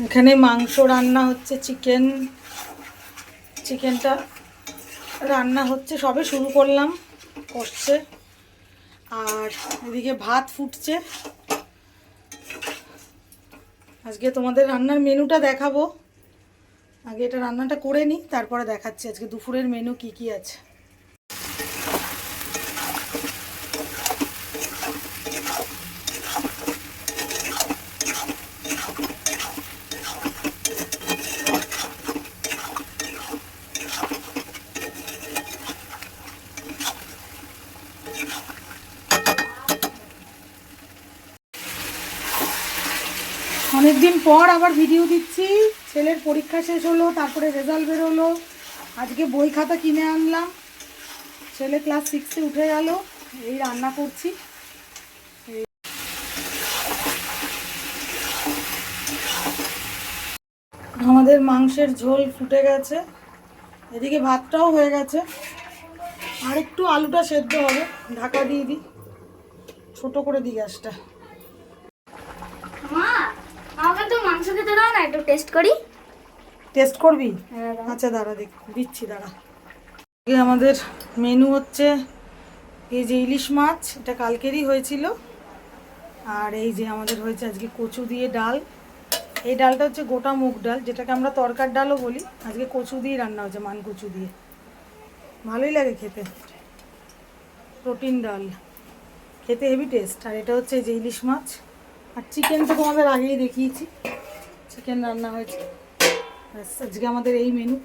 এখানে মাংস রান্না হচ্ছে, চিকেনটা রান্না হচ্ছে, সবে শুরু করলাম, করছে। আর এদিকে ভাত ফুটছে। আজকে তোমাদের রান্নার মেনুটা দেখাবো, আগে এটা রান্নাটা করে নিই, তারপরে দেখাচ্ছি আজকে দুপুরের মেনু কি কি আছে। অনেকদিন পর আবার ভিডিও দিচ্ছি। ছেলের পরীক্ষা শেষ হলো, তারপরে রেজাল্ট বেরোলো, আজকে বই খাতা কিনে আনলাম, ছেলে ক্লাস 6-এ উঠে গেল, এই রান্না করছি। আমাদের মাংসের ঝোল ফুটে গেছে, এদিকে ভাতটাও হয়ে গেছে, আর একটু আলুটা সেদ্ধ হবে, ঢাকা দিয়ে দিই, ছোট করে দিই গ্যাসটা। আমাকে তো মাংস খেতে দাও না, একটু টেস্ট করি। টেস্ট করবি? আচ্ছা দাঁড়া, দিচ্ছি দাঁড়া। আমাদের মেনু হচ্ছে এই যে ইলিশ মাছ, এটা কালকেরই হয়েছিল। আর এই যে আমাদের হয়েছে আজকে কচু দিয়ে ডাল। এই ডালটা হচ্ছে গোটা মুগ ডাল, যেটাকে আমরা তরকার ডালও বলি। আজকে কচু দিয়ে রান্না হচ্ছে, মান কচু দিয়ে, ভালোই লাগে খেতে, প্রোটিন ডাল, খেতে হেভি টেস্ট। আর এটা হচ্ছে এই যে ইলিশ মাছ। আর চিকেন তো তোমাদের আগেই দেখিয়েছি, চিকেন রান্না হয়েছে। আজকে আমাদের এই মেনু।